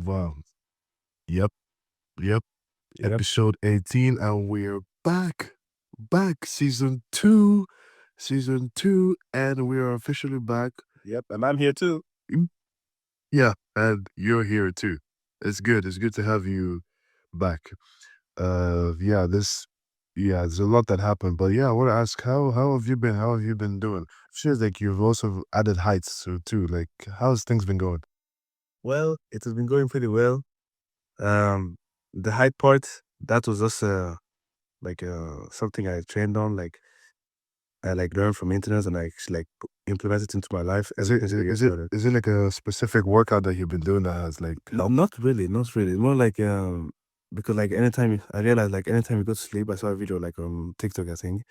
Wow. Yep. Yep. Yep. Episode 18, and we're back. Back. Season two, and we are officially back. Yep. And I'm here too. Mm, Yeah, and you're here too. It's good. It's good to have you back. Yeah, there's a lot that happened, but yeah, I want to ask, how have you been? How have you been doing? Feels like you've also added heights too. Like, how's things been going? Well, it has been going pretty well. Um, the height part, that was just something I trained on, like I learned from internet and I actually implement it into my life Is ever it since is the it year is it started. is it like a specific workout that you've been doing that has like helped? Not really, not really. More like because I realized anytime you go to sleep, I saw a video like on TikTok, I think,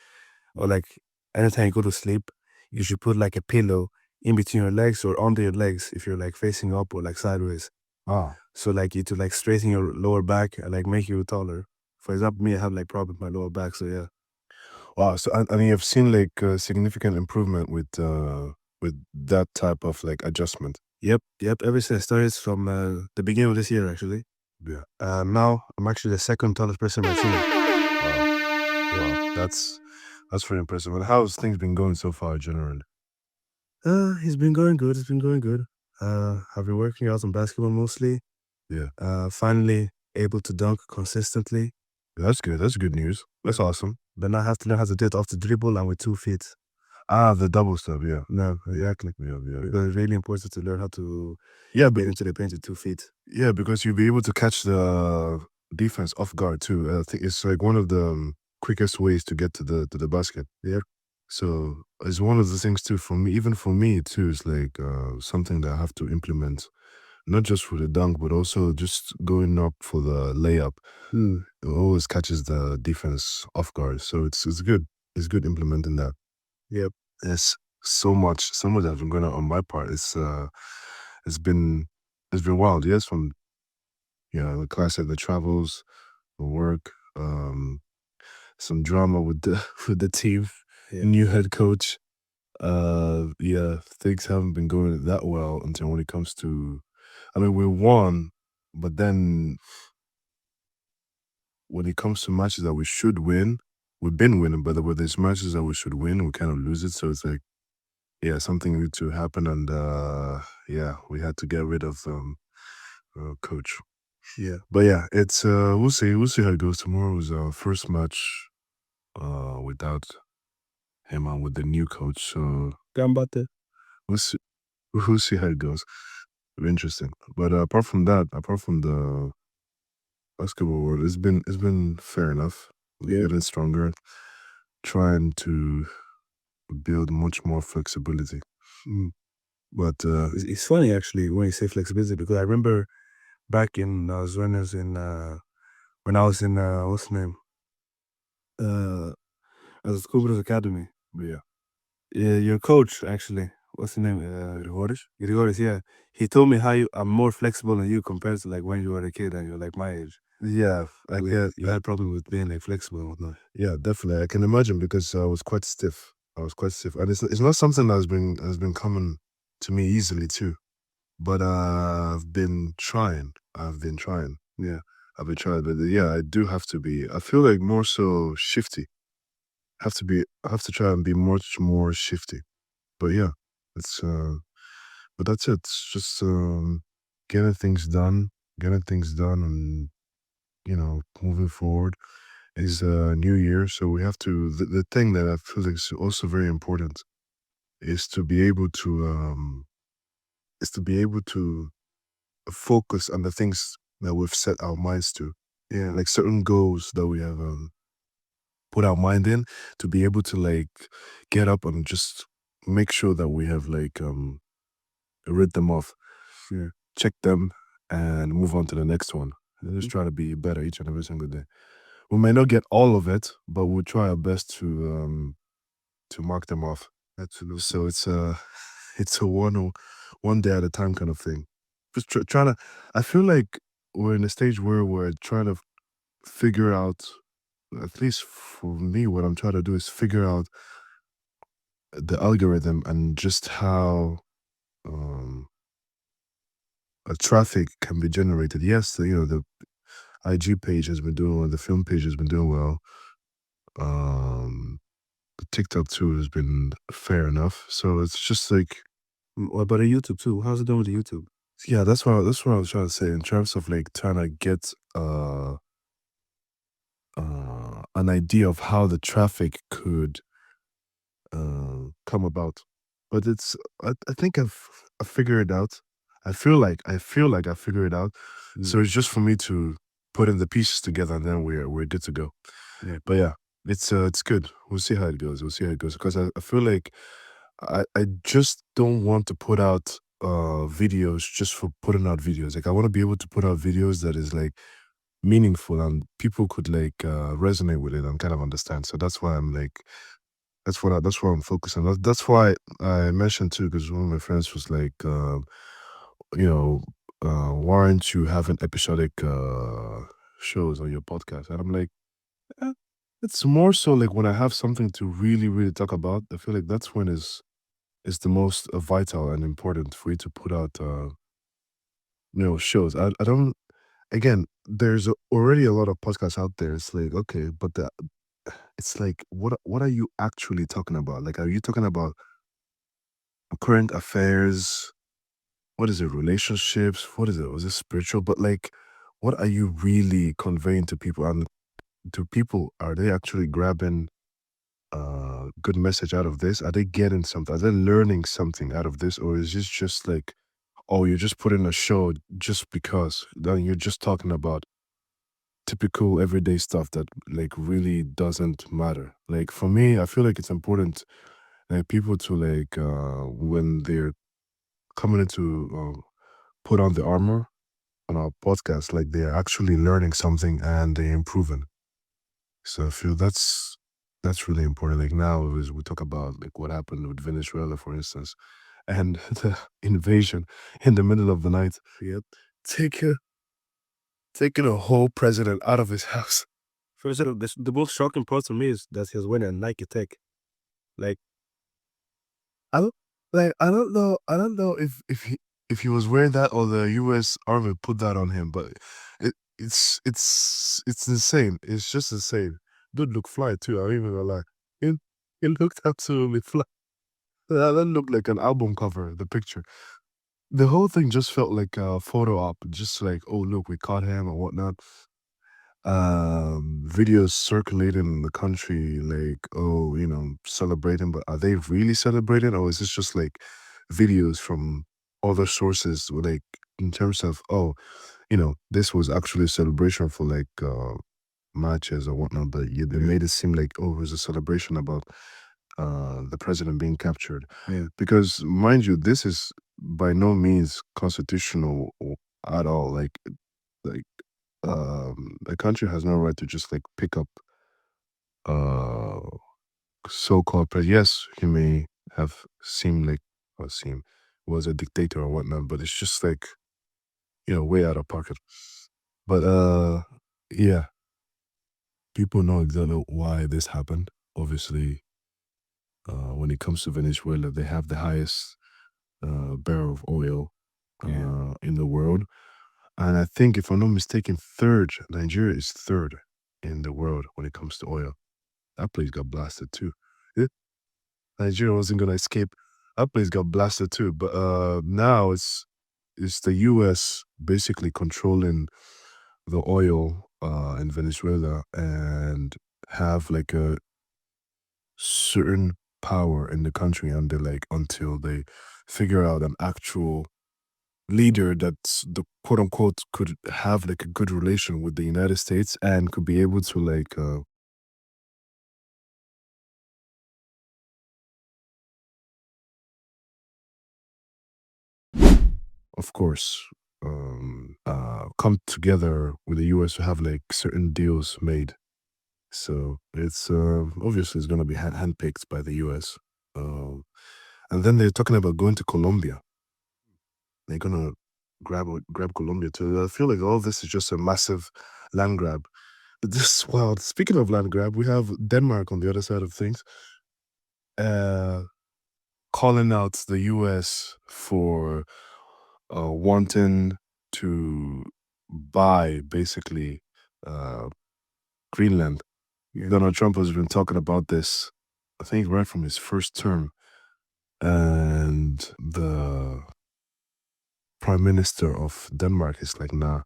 or like anytime you go to sleep, you should put like a pillow in between your legs or under your legs if you're like facing up or like sideways. Ah, So like it to like straighten your lower back and like make you taller. For example, me, I have like problem with my lower back. So yeah. wow. So and you've seen like a significant improvement with that type of like adjustment. Yep, yep. Ever since I started from the beginning of this year, actually. Yeah. Now I'm actually the second tallest person in my team. Wow. Yep. Wow. That's very impressive. And how's things been going so far generally? It's been going good. It's been going good. I've been working out on basketball mostly. Yeah. Finally able to dunk consistently. That's good. That's good news. That's awesome. Then I have to learn how to do it off the dribble and with 2 feet. Ah, the double stuff. Yeah. No, exactly. Yeah. Yeah. Yeah. Because it's really important to learn how to Yeah. get into the paint with 2 feet. Yeah, because you'll be able to catch the defense off guard too. I think it's like one of the quickest ways to get to the basket. Yeah. So it's one of the things too for me, even for me too, it's like something that I have to implement, not just for the dunk, but also just going up for the layup. Hmm. It always catches the defense off guard. So it's good. It's good implementing that. Yep. There's so much that's been going on my part. It's been it's been wild. Yes, from the class at the travels, the work, some drama with the with the team, Yeah. new head coach. Yeah, things haven't been going that well until when it comes to. I mean, we won, but then when it comes to matches that we should win, we've been winning, but when there's matches that we should win, we kind of lose it. So it's like, yeah, something need to happen, and yeah, we had to get rid of coach. Yeah. But yeah, it's we'll see how it goes. Tomorrow is our first match without him and with the new coach. So Gambate. we'll see, we'll see how it goes. It'll be interesting. But apart from that, apart from the basketball world, it's been fair enough. We're Yep. getting stronger, trying to build much more flexibility. Mm. But It's funny actually when you say flexibility because I remember back in when I was in what's the name? Uh as a Schoolbrothers Academy. yeah, Yeah, your coach actually. What's the name? Irigoris? Grigoris, yeah. He told me how I'm more flexible than you compared to like when you were a kid and you're like my age. Yeah, I Like get. you had problem with being like flexible and whatnot. Yeah, definitely. I can imagine because I was quite stiff. I was quite stiff, and it's not something that has been coming to me easily too. But I've been trying. I've been trying. Yeah. I've been trying. But yeah, I do have to be. I feel like more so shifty. Have to be. I have to try and be much more shifty. But yeah, it's. But that's it. It's just getting things done. Getting things done, and moving forward. Is a new year, so we have to. The thing that I feel is also very important is to be able to focus on the things that we've set our minds to. Yeah, like certain goals that we have put our mind in, to be able to like get up and just make sure that we have like read them off, Yeah. check them, and move on to the next one. And just try to be better each and every single day. We may not get all of it, but we'll try our best to mark them off. Absolutely. So it's a one day at a time kind of thing. Just trying to. I feel like we're in a stage where we're trying to figure out. At least for me, what I'm trying to do is figure out the algorithm and just how um traffic can be generated. Yes, the IG page has been doing well, the film page has been doing well. The TikTok too has been fair enough. So it's just like, What about the YouTube too? How's it doing with the YouTube? yeah, that's what I was trying to say in terms of like trying to get an idea of how the traffic could come about. But I think I figured it out. I feel like I figured it out. So it's just for me to put in the pieces together, and then we're good to go. Yeah. But yeah, it's good. We'll see how it goes. We'll see how it goes, because I feel like I just don't want to put out videos just for putting out videos. Like, I want to be able to put out videos that is like meaningful and people could like resonate with it and kind of understand. So that's why I'm like, that's why I'm focusing. That's why I mentioned too, because one of my friends was like, you know, why aren't you having episodic shows on your podcast? And I'm like, eh, it's more so like when I have something to really, really talk about. I feel like that's when is the most vital and important for you to put out, shows. I don't. Again, there's already a lot of podcasts out there. It's like, okay, but it's like, what are you actually talking about? Like, are you talking about current affairs? What is it? Relationships? What is it? Was it spiritual? But like, what are you really conveying to people? And to people, are they actually grabbing good message out of this? Are they getting something? Are they learning something out of this? Or is this just like, oh, you're just putting a show just because? Then you're just talking about typical everyday stuff that like really doesn't matter. Like, for me, I feel like it's important like people to like when they're coming into put on the armor on our podcast, like they're actually learning something and they're improving. So I feel that's really important. Like, now as we talk about like what happened with Venezuela, for instance, and the invasion in the middle of the night. Yep. Taking taking a whole president out of his house. First of all, the most shocking part to me is that he was wearing a Nike Tech. Like, I don't know if he was wearing that or the US Army put that on him, but it's insane. It's just insane. Dude look fly too, I'm even gonna lie. It looked absolutely fly. That looked like an album cover, the picture. The whole thing just felt like a photo op, just like, oh look, we caught him and whatnot. Videos circulating in the country, like, oh, celebrating, but are they really celebrating, or is this just like videos from other sources, like in terms of, oh, this was actually a celebration for like matches or whatnot, but they made it seem like, oh, it was a celebration about the president being captured. yeah, Because mind you, this is by no means constitutional at all. Like a country has no right to just like pick up uh so-called yes, he may have seemed like, or seem was a dictator or whatnot, but it's just like, way out of pocket. But yeah, people know exactly why this happened. Obviously, when it comes to Venezuela, they have the highest barrel of oil in the world. And I think, if I'm not mistaken, third, Nigeria is third in the world when it comes to oil. That place got blasted too. Yeah, Nigeria wasn't gonna escape. That place got blasted too. But now it's the US basically controlling the oil in Venezuela, and have like a certain power in the country, and they like, until they figure out an actual leader that's the quote unquote could have like a good relation with the United States and could be able to like of course come together with the US to have like certain deals made. So it's obviously it's gonna be handpicked by the US. And then they're talking about going to Colombia. They're gonna grab Colombia too. I feel like all this is just a massive land grab. But this wild. Speaking of land grab, we have Denmark on the other side of things, uh, calling out the US for wanting to buy basically uh, Greenland. Yeah. Donald Trump has been talking about this, I think, right from his first term. And the prime minister of Denmark is like, nah,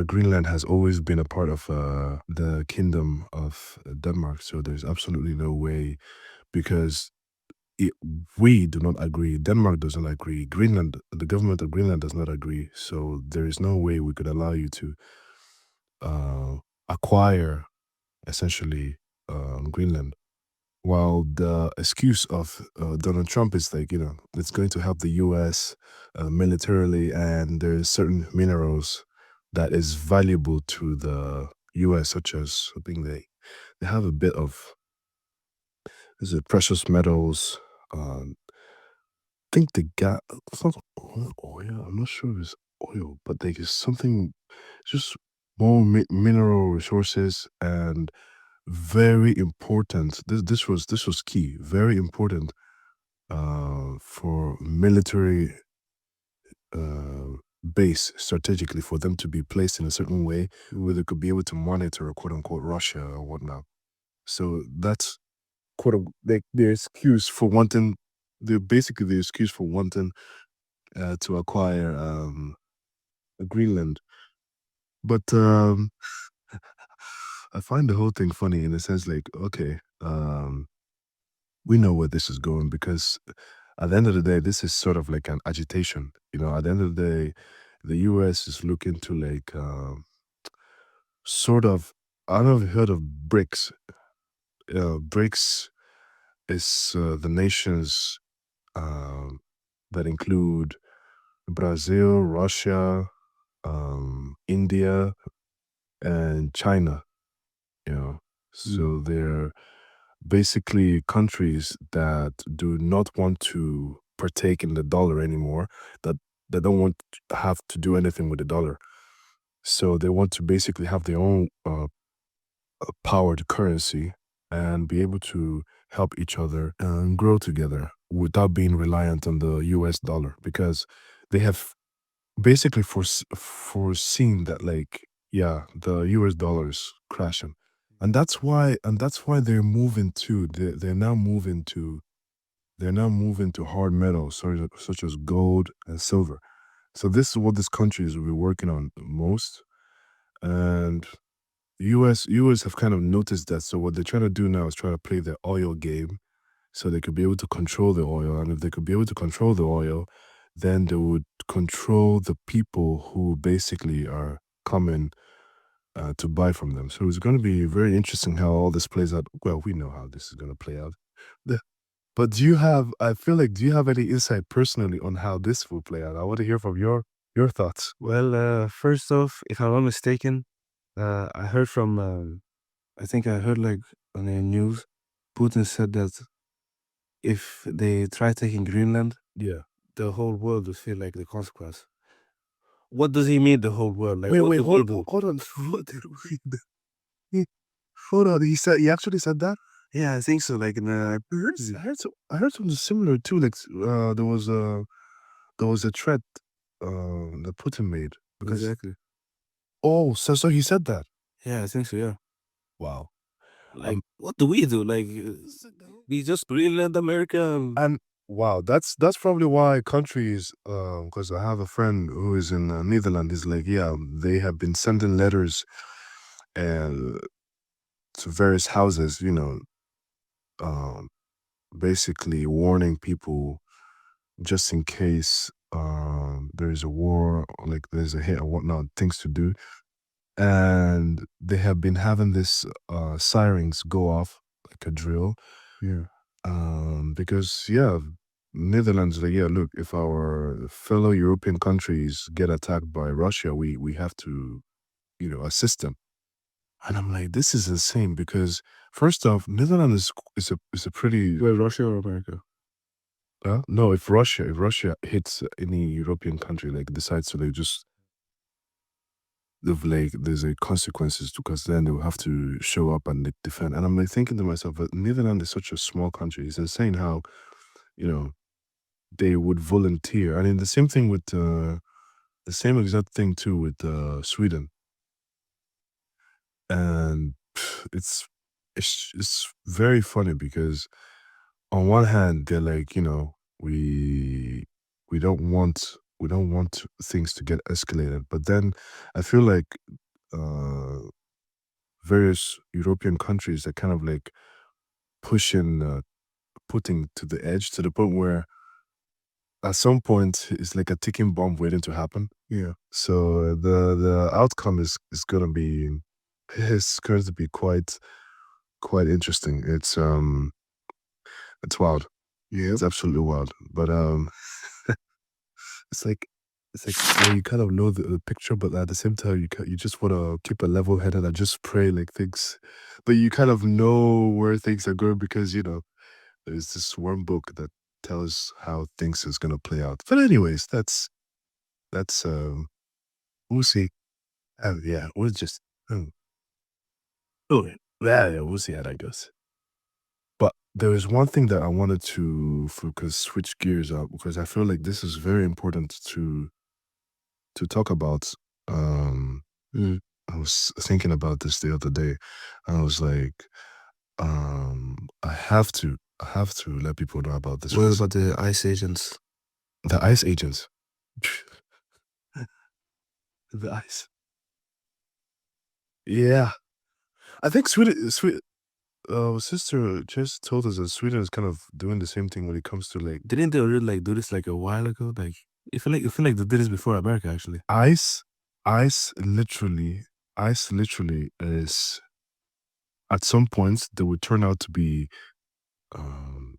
Greenland has always been a part of the kingdom of Denmark. So there's absolutely no way, because we do not agree. Denmark doesn't agree. Greenland, the government of Greenland does not agree. So there is no way we could allow you to acquire essentially Greenland. While the excuse of Donald Trump is like, it's going to help the U.S. Militarily, and there's certain minerals that is valuable to the U.S., such as, I think they have a bit of, is it precious metals? I think they got, it's not oil. I'm not sure if it's oil, but like it's something, just more mineral resources, and very important. This was key, very important for military base strategically, for them to be placed in a certain way where they could be able to monitor, quote unquote, Russia or whatnot. So that's like their excuse for wanting, basically the excuse for wanting to acquire Greenland. But I find the whole thing funny in the sense, like, okay, we know where this is going, because at the end of the day, this is sort of like an agitation. At the end of the day, the US is looking to, like, sort of, I don't know if you heard of BRICS. BRICS is the nations that include Brazil, Russia, India, and China. So they're basically countries that do not want to partake in the dollar anymore, that they don't want to have to do anything with the dollar. So they want to basically have their own powered currency and be able to help each other and grow together without being reliant on the US dollar, because they have basically foreseen that, like, yeah, the US dollar is crashing. And that's why they're moving to, they're now moving to hard metals, such as gold and silver. So this is what these countries will be working on most. And US have kind of noticed that. So what they're trying to do now is try to play the oil game, so they could be able to control the oil. And if they could be able to control the oil, then they would control the people who basically are coming to buy from them. So it's going to be very interesting how all this plays out. Well, we know how this is going to play out. But I feel like, do you have any insight personally on how this will play out? I want to hear from your thoughts. Well, first off, if I'm not mistaken, I heard from, I think I heard like on the news, Putin said that if they try taking Greenland, Yeah. the whole world will feel like the consequence. What does he mean, the whole world? Like, Wait, what wait, the hold, world? hold on. What did hold on. He actually said that? Yeah, I think so. Like, I heard something similar too. Like, there was a threat that Putin made, because exactly. so he said that. Yeah, I think so. Yeah. Wow. Like, what do we do? Like, we just Greenland, America. And wow, that's probably why countries, because I have a friend who is in Netherlands. He's like, yeah, they have been sending letters and to various houses, um, basically warning people, just in case there's a war, or like there's a hit or whatnot, things to do. And they have been having this sirens go off like a drill. Yeah. Because, yeah, Netherlands, like, yeah, look, if our fellow European countries get attacked by Russia, we have to, assist them. And I'm like, this is insane, because first off, Netherlands is a pretty, Well, Russia or America? no, if Russia hits any European country, like decides to, like, just, like, there's a consequences, because then they will have to show up and, like, defend. And I'm like thinking to myself, but Netherlands is such a small country. It's insane how, you know, they would volunteer. I mean, the same thing with the same exact thing too with Sweden. And it's very funny because on one hand they're like, we don't want things to get escalated, but then I feel like uh various European countries are kind of like pushing putting to the edge to the point where at some point it's like a ticking bomb waiting to happen. Yeah. So the outcome is gonna be it's going to be quite interesting. It's wild. Yeah. It's absolutely wild. But it's like where you kind of know the picture, but at the same time you just want to keep a level headed and just pray like things, but you kind of know where things are going because there's this one book that tells how things is gonna play out. But anyways, that's we'll see. Yeah, we'll just oh yeah, we'll see how that goes. But there is one thing that I wanted to focus switch gears up because I feel like this is very important to talk about. Um, Mm. I was thinking about this the other day. I was like, I have to let people know about this. What about the ICE agents? The ICE agents? The ICE. Yeah, I think Sweden. Sister just told us that Sweden is kind of doing the same thing when it comes to like Didn't they already like do this like a while ago? Like I feel like they did this before America actually. ICE. ICE literally, ICE literally is at some points um,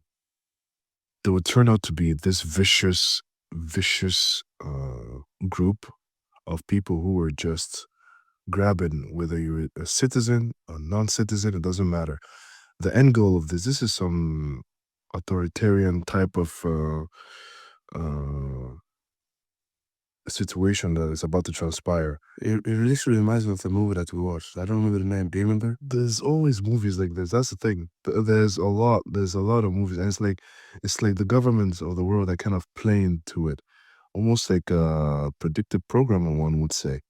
they would turn out to be this vicious group of people who were just grabbing whether you're a citizen or non-citizen, it doesn't matter. The end goal of this is some authoritarian type of uh, situation that is about to transpire. It literally reminds me of the movie that we watched. I don't remember the name. Do you remember? There's always movies like this. That's the thing. There's a lot of movies, and it's like the governments of the world are kind of playing to it, almost like a predictive programmer, one would say.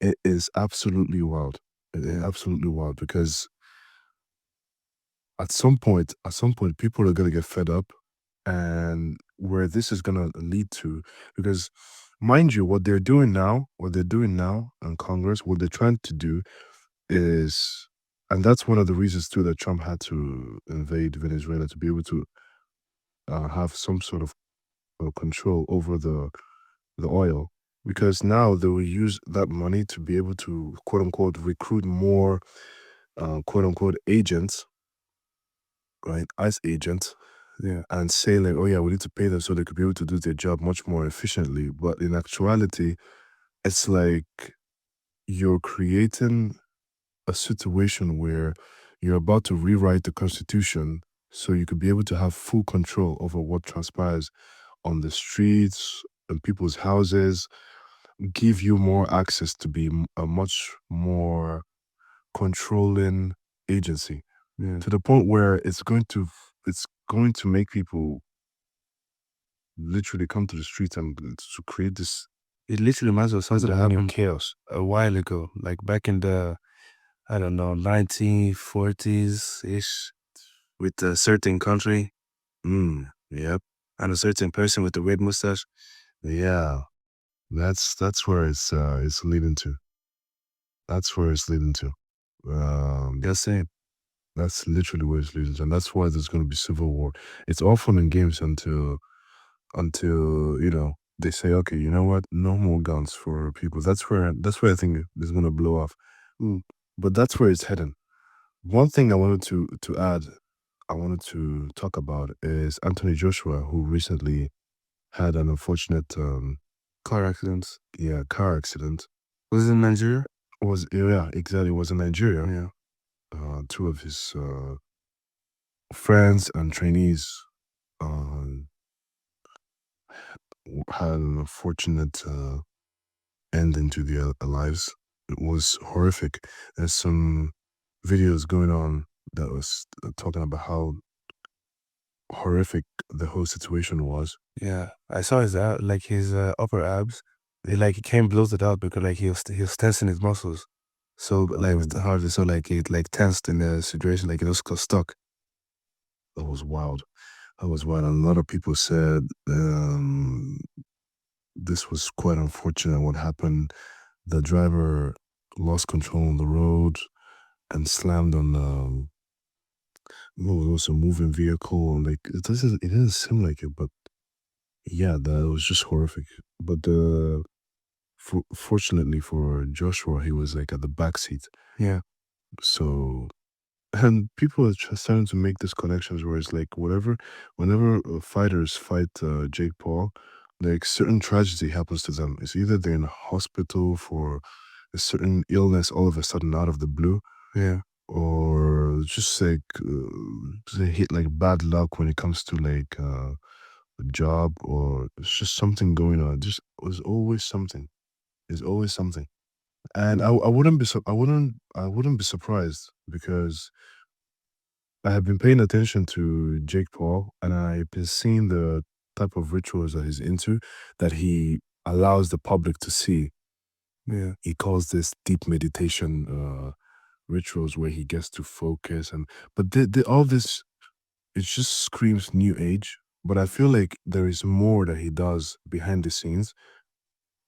It is absolutely wild. It is absolutely wild because at some point, people are gonna get fed up, and where this is gonna lead to, because mind you, what they're doing now in Congress, what they're trying to do is, and that's one of the reasons too that Trump had to invade Venezuela to be able to have some sort of control over the oil, because now they will use that money to be able to quote unquote recruit more quote unquote agents, right? ICE agents. Yeah. And say like, oh yeah, we need to pay them so they could be able to do their job much more efficiently. But in actuality, it's like you're creating a situation where you're about to rewrite the constitution so you could be able to have full control over what transpires on the streets and people's houses, give you more access to be a much more controlling agency, Yeah. to the point where it's going to make people literally come to the streets and to create this It literally reminds me of something that pandemonium happened chaos. a while ago, like back in the, I don't know, 1940s ish, with a certain country Yep. and a certain person with a red mustache. Yeah. That's where it's leading to. That's where it's leading to. Just saying. That's literally where it's leading to. And that's why there's gonna be civil war. It's all fun and games until they say, okay, you know what? No more guns for people. That's where I think it's gonna blow off. But that's where it's heading. One thing I wanted to add, I wanted to talk about is Anthony Joshua, who recently had an unfortunate Car accidents. car accident. Was it in Nigeria? Exactly. It was in Nigeria. Yeah. Two of his friends and trainees had an unfortunate ending to their lives. It was horrific. There's some videos going on that was talking about how horrific the whole situation was. Yeah, I saw his upper abs. It came bloated out because like he was tensing his muscles. So like with the heart, so like it like tensed in the situation, like it was got stuck. That was wild. That was wild. And a lot of people said this was quite unfortunate what happened. The driver lost control on the road and slammed on what was a moving vehicle. And like it doesn't seem like it, but yeah, that was just horrific. But fortunately for Joshua, he was like at the back seat. Yeah, So, and people are just starting to make these connections where it's like whenever fighters fight Jake Paul, like certain tragedy happens to them. It's either they're in a hospital for a certain illness all of a sudden out of the blue, yeah, or just like they hit like bad luck when it comes to like a job, or it's just something going on. Just there's always something. There's always something. And I wouldn't be I wouldn't be surprised because I have been paying attention to Jake Paul and I've been seeing the type of rituals that he's into that he allows the public to see. yeah, He calls this deep meditation rituals where he gets to focus, and but all this, it just screams new age. But I feel like there is more that he does behind the scenes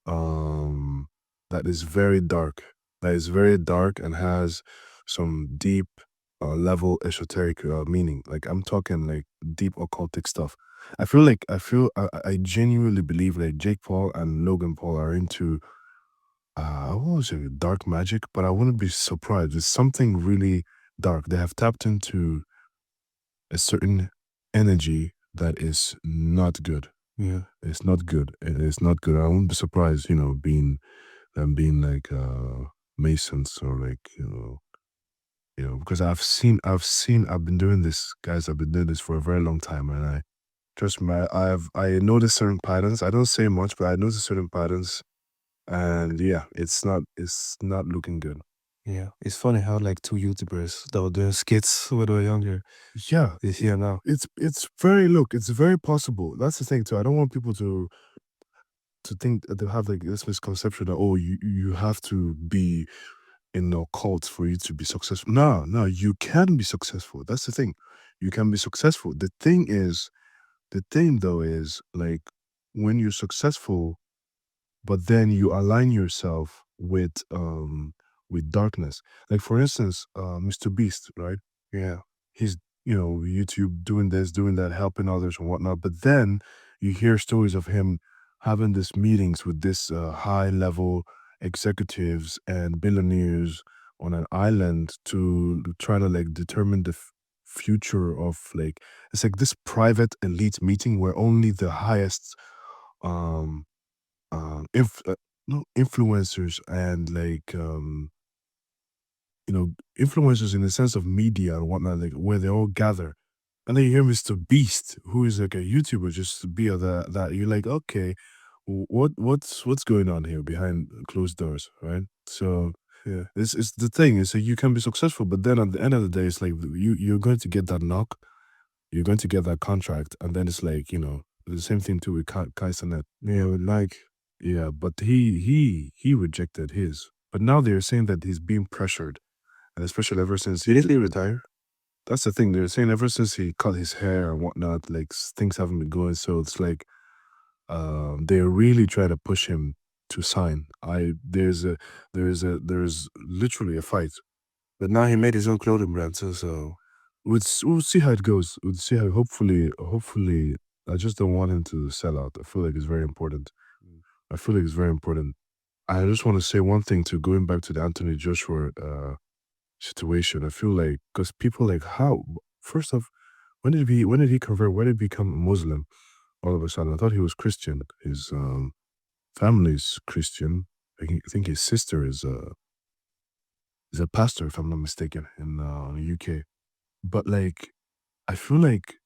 um that is very dark, and has some deep level esoteric meaning. Like I'm talking like deep occultic stuff. I genuinely believe that Jake Paul and Logan Paul are into I won't say dark magic, but I wouldn't be surprised. It's something really dark. They have tapped into a certain energy that is not good. yeah, It's not good. It is not good. I wouldn't be surprised, being like masons, or like because I've been doing this, guys. I've been doing this for a very long time, and I trust me. I noticed certain patterns. I don't say much, but I noticed certain patterns, and yeah, it's not looking good. yeah. It's funny how like two YouTubers that were doing skits when they were younger Yeah, is here now. it's very possible. That's the thing too. I don't want people to think that they have like this misconception that, oh, you have to be in a cult for you to be successful. No, no, you can be successful. That's the thing. You can be successful. The thing though is like when you're successful, but then you align yourself with darkness. Like for instance, Mr. Beast, right? Yeah, He's YouTube doing this, doing that, helping others and whatnot. But then you hear stories of him having these meetings with this high level executives and billionaires on an island to try to like determine the future of like, it's like this private elite meeting where only the highest um inf- no influencers and like influencers in the sense of media and whatnot, like where they all gather. And then you hear Mr. Beast, who is like a YouTuber, just to be of that you're like, okay, what's going on here behind closed doors, right? So yeah, it's the thing is that you can be successful, but then at the end of the day, it's like you're going to get that knock, you're going to get that contract, and then it's like the same thing too with Kai Cenat. yeah. With like, Yeah, but he rejected his. But now they're saying that he's being pressured, and especially ever since didn't he retire? that's the thing. They're saying ever since he cut his hair and whatnot, like things haven't been going. So it's like they're really trying to push him to sign. There's literally a fight. But now he made his own clothing brand too. So We'll see how it goes. We'll see how hopefully I just don't want him to sell out. I feel like it's very important. I feel like it's very important. I just want to say one thing to going back to the Anthony Joshua situation. I feel like because people like how first off, when did he convert? When did he become a Muslim all of a sudden? I thought he was Christian. His family's Christian. I think his sister is a pastor, if I'm not mistaken, in the UK. But like, I feel like,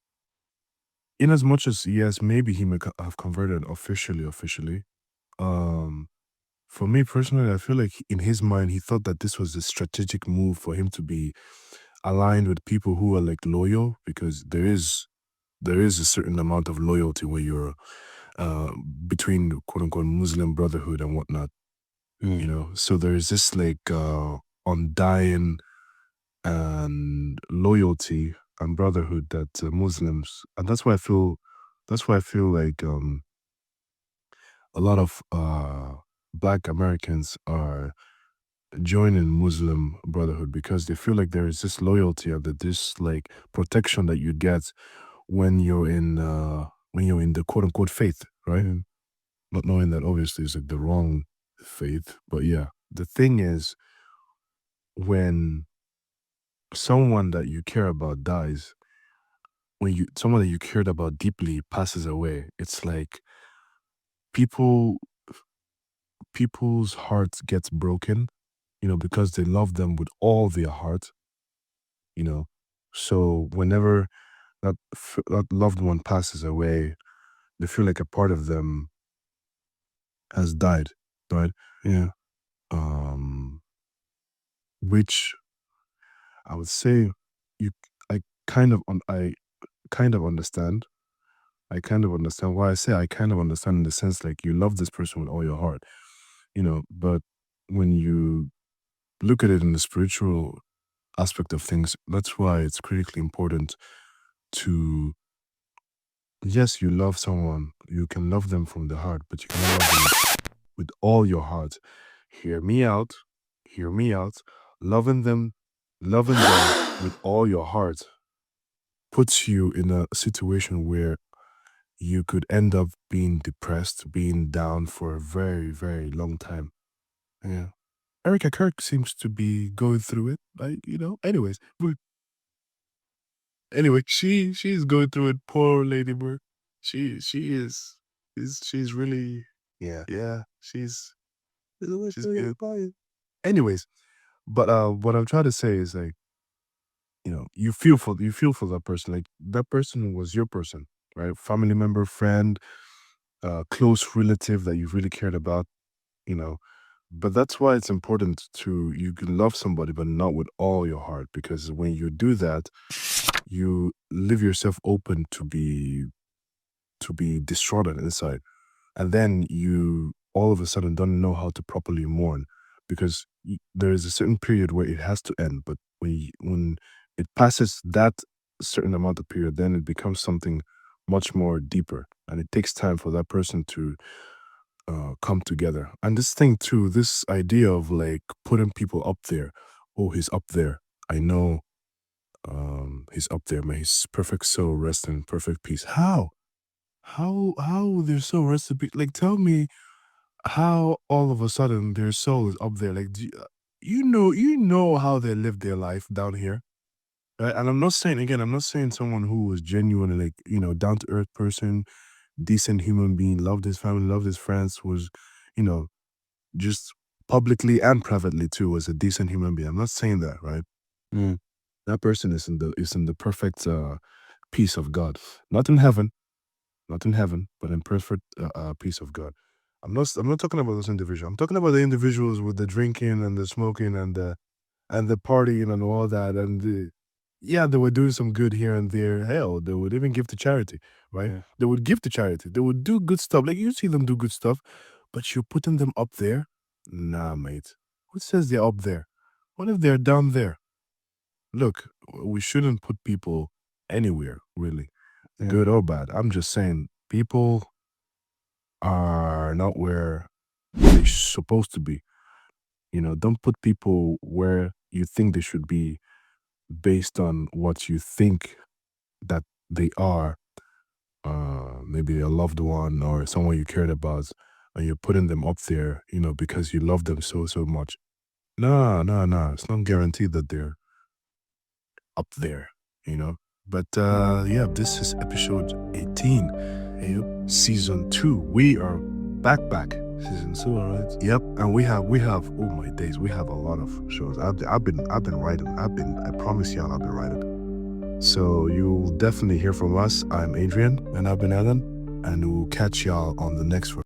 in as much as yes, maybe he may have converted officially. Um, for me personally, I feel like in his mind, he thought that this was a strategic move for him to be aligned with people who are like loyal, because there is a certain amount of loyalty when you're between quote unquote Muslim brotherhood and whatnot. You know, so there's this like undying and loyalty and brotherhood that Muslims, and that's why I feel like a lot of Black Americans are joining Muslim Brotherhood because they feel like there is this loyalty and that this like protection that you get when you're in the quote unquote faith, right? Not knowing that obviously is like the wrong faith, but yeah. The thing is, when someone that you care about dies, when someone that you cared about deeply passes away, it's like people's hearts gets broken, you know, because they love them with all their heart, you know. So whenever that loved one passes away, they feel like a part of them has died, right? Yeah. Which I would say you I kind of understand. I kind of understand why I say I kind of understand in the sense like you love this person with all your heart, you know, but when you look at it in the spiritual aspect of things, that's why it's critically important to, yes, you love someone, you can love them from the heart, but you cannot love them with all your heart. Hear me out. Hear me out. Loving them with all your heart puts you in a situation where you could end up being depressed, being down for a very, very long time. Yeah. Erica Kirk seems to be going through it. Anyways. Anyway, she's going through it. Poor Lady Bird. She's really she's good. Anyways, but what I'm trying to say is like, you know, you feel for that person. Like that person was your person, right? Family member, friend, close relative that you really cared about, you know. But that's why it's important you can love somebody, but not with all your heart, because when you do that, you leave yourself open to be destroyed on the inside. And then you all of a sudden don't know how to properly mourn, because there is a certain period where it has to end. But when it passes that certain amount of period, then it becomes something much more deeper, and it takes time for that person to come together. And this thing too, this idea of like putting people up there. Oh, he's up there. I know he's up there. May his perfect soul rest in perfect peace. How their soul rest in peace? Like, tell me how all of a sudden their soul is up there. Like, you know how they live their life down here. Right? And I'm not saying someone who was genuinely like, you know, down to earth person, decent human being, loved his family, loved his friends, was, you know, just publicly and privately too, was a decent human being. I'm not saying that, right? That person is in the perfect peace of God. Not in heaven, but in perfect peace of God. I'm not talking about those individuals. I'm talking about the individuals with the drinking and the smoking and the partying and all that. And they were doing some good here and there. Hell, they would even give to charity, right? Yeah. They would give to charity. They would do good stuff. Like, you see them do good stuff, but you're putting them up there? Nah, mate. Who says they're up there? What if they're down there? Look, we shouldn't put people anywhere, really, Yeah. good or bad. I'm just saying people are not where they're supposed to be. You know, don't put people where you think they should be based on what you think that they are. Maybe a loved one or someone you cared about, and you're putting them up there, you know, because you love them so much. Nah. It's not guaranteed that they're up there, you know. But yeah, this is episode 18, season 2. We are back. Season 2, alright. Yep, and we have oh my days, we have a lot of shows. I've been writing. I promise y'all I've been writing. So you'll definitely hear from us. I'm Adrian, And I've been Alan. and we'll catch y'all on the next one.